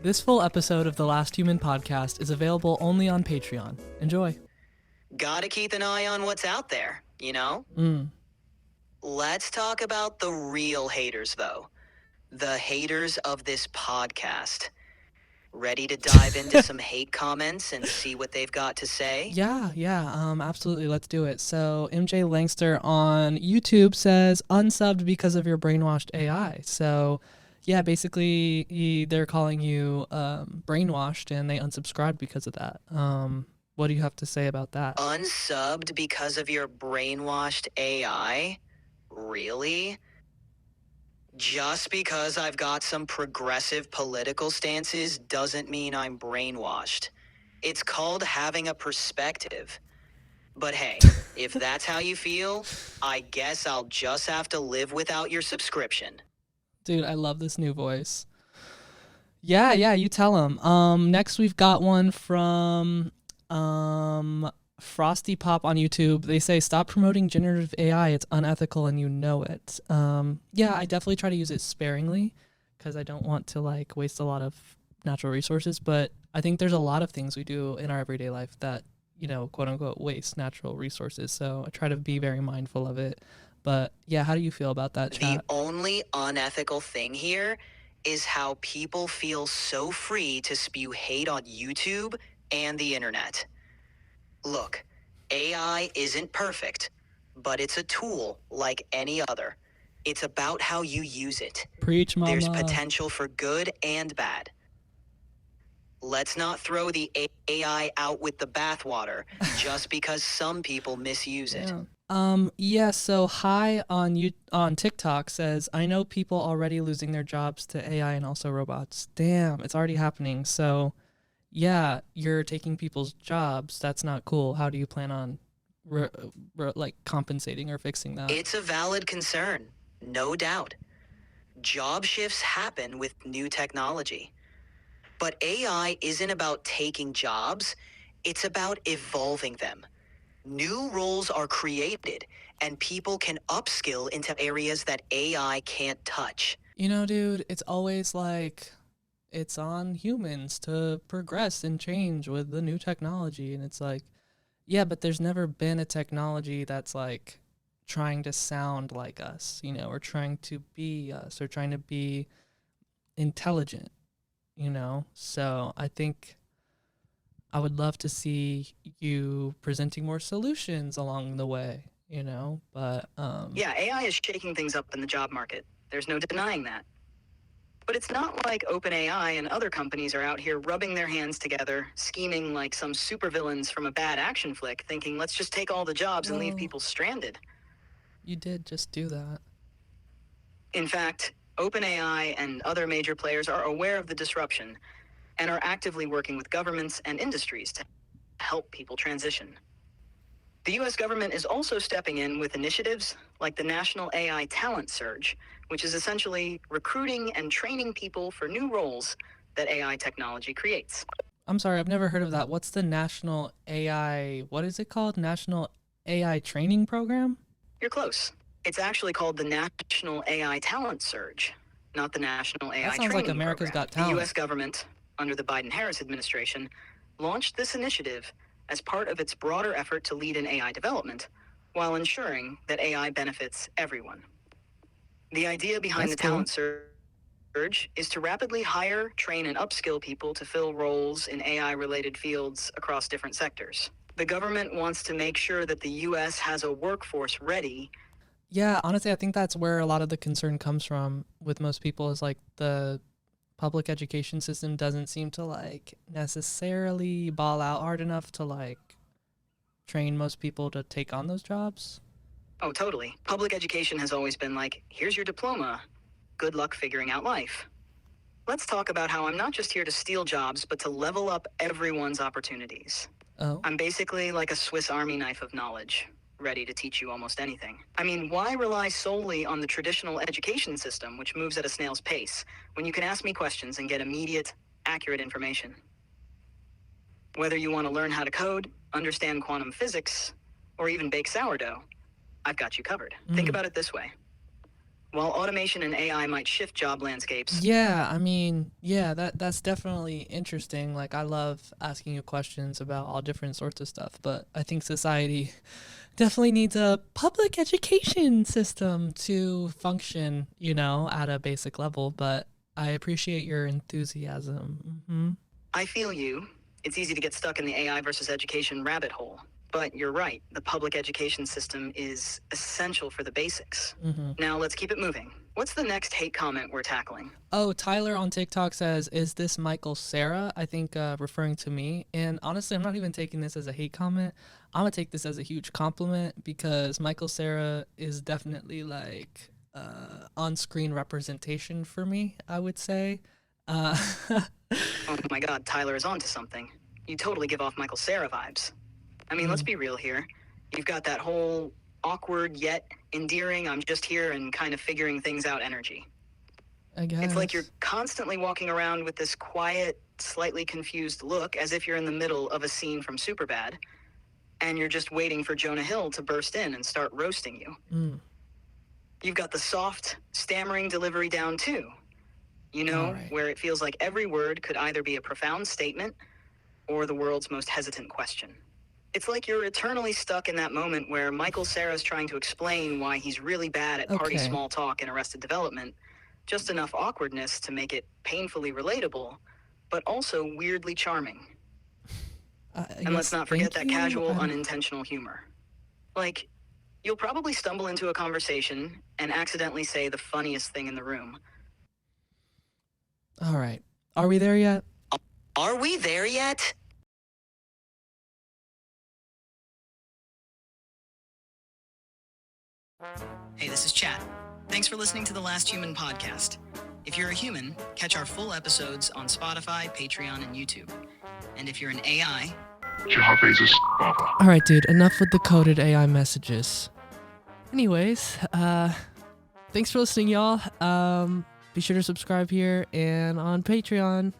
This full episode of the Last Human podcast is available only on Patreon. Enjoy. Gotta keep an eye on what's out there, you know? Let's talk about the real haters, though. The haters of this podcast. Ready to dive into some hate comments and see what they've got to say? Yeah, absolutely. Let's do it. So MJ Langster on YouTube says, unsubbed because of your brainwashed AI. So yeah, basically they're calling you brainwashed and they unsubscribed because of that. What do you have to say about that? Unsubbed because of your brainwashed AI? Really? Just because I've got some progressive political stances doesn't mean I'm brainwashed. It's called having a perspective. But hey, if that's how you feel, I guess I'll just have to live without your subscription. Dude, I love this new voice. Yeah, you tell him. Next we've got one from Frosty Pop on YouTube. They say, stop promoting generative AI. It's unethical and you know it. Yeah, I definitely try to use it sparingly because I don't want to waste a lot of natural resources. But I think there's a lot of things we do in our everyday life that, quote unquote, waste natural resources. So I try to be very mindful of it. But yeah, how do you feel about that, chat? The only unethical thing here is how people feel so free to spew hate on YouTube and the internet. Look, AI isn't perfect, but it's a tool like any other. It's about how you use it. Preach, mama. There's potential for good and bad. Let's not throw the AI out with the bathwater just because some people misuse it. So Hi on TikTok says, I know people already losing their jobs to AI and also robots. Damn, it's already happening. So yeah, you're taking people's jobs. That's not cool. How do you plan on compensating or fixing that? It's a valid concern, no doubt. Job shifts happen with new technology. But AI isn't about taking jobs, it's about evolving them. New roles are created, and people can upskill into areas that AI can't touch. Dude, it's always it's on humans to progress and change with the new technology. And it's yeah, but there's never been a technology that's trying to sound like us, or trying to be us, or trying to be intelligent, So I think I would love to see you presenting more solutions along the way, but Yeah, AI is shaking things up in the job market. There's no denying that. But it's not like OpenAI and other companies are out here rubbing their hands together, scheming like some supervillains from a bad action flick, thinking, let's just take all the jobs and leave people stranded. You did just do that. In fact, OpenAI and other major players are aware of the disruption and are actively working with governments and industries to help people transition. The U.S. government is also stepping in with initiatives like the National AI Talent Surge, which is essentially recruiting and training people for new roles that AI technology creates. I'm sorry, I've never heard of that. What's the National AI, what is it called? National AI Training Program? You're close. It's actually called the National AI Talent Surge, not the National AI Training Program. That sounds like America's Got Talent. The U.S. government, under the Biden-Harris administration, launched this initiative as part of its broader effort to lead in AI development, while ensuring that AI benefits everyone. The idea behind the talent surge is to rapidly hire, train, and upskill people to fill roles in AI-related fields across different sectors. The government wants to make sure that the U.S. has a workforce ready. Yeah, honestly, I think that's where a lot of the concern comes from with most people is the public education system doesn't seem to necessarily ball out hard enough to train most people to take on those jobs. Oh, totally. Public education has always been here's your diploma. Good luck figuring out life. Let's talk about how I'm not just here to steal jobs, but to level up everyone's opportunities. Oh. I'm basically like a Swiss Army knife of knowledge, ready to teach you almost anything. I mean, why rely solely on the traditional education system, which moves at a snail's pace, when you can ask me questions and get immediate, accurate information? Whether you want to learn how to code, understand quantum physics, or even bake sourdough, I've got you covered. Think about it this way. While automation and AI might shift job landscapes, Yeah, I mean, yeah, that's definitely interesting. Like, I love asking you questions about all different sorts of stuff, but I think society definitely needs a public education system to function, at a basic level. But I appreciate your enthusiasm. I feel you. It's easy to get stuck in the AI versus education rabbit hole. But you're right, the public education system is essential for the basics. Now let's keep it moving. What's the next hate comment we're tackling? Oh, Tyler on TikTok says, "Is this Michael Sarah?" I think referring to me. And honestly, I'm not even taking this as a hate comment. I'm gonna take this as a huge compliment because Michael Sarah is definitely like on-screen representation for me, I would say. Oh my god, Tyler is onto something. You totally give off Michael Sarah vibes. I mean, let's be real here. You've got that whole awkward yet endearing, I'm just here and kind of figuring things out energy. I guess. It's like you're constantly walking around with this quiet, slightly confused look as if you're in the middle of a scene from Superbad, and you're just waiting for Jonah Hill to burst in and start roasting you. You've got the soft, stammering delivery down too. Right. Where it feels like every word could either be a profound statement or the world's most hesitant question. It's like you're eternally stuck in that moment where Michael Cera's trying to explain why he's really bad at party Okay. small talk in Arrested Development. Just enough awkwardness to make it painfully relatable, but also weirdly charming. And let's not forget that casual, unintentional humor. Like, you'll probably stumble into a conversation and accidentally say the funniest thing in the room. All right. Are we there yet? Are we there yet? Hey, this is Chat. Thanks for listening to the Last Human podcast. If you're a human, catch our full episodes on Spotify, Patreon, and YouTube. And if you're an AI... All right, dude, enough with the coded AI messages. Anyways, thanks for listening, y'all. Be sure to subscribe here and on Patreon.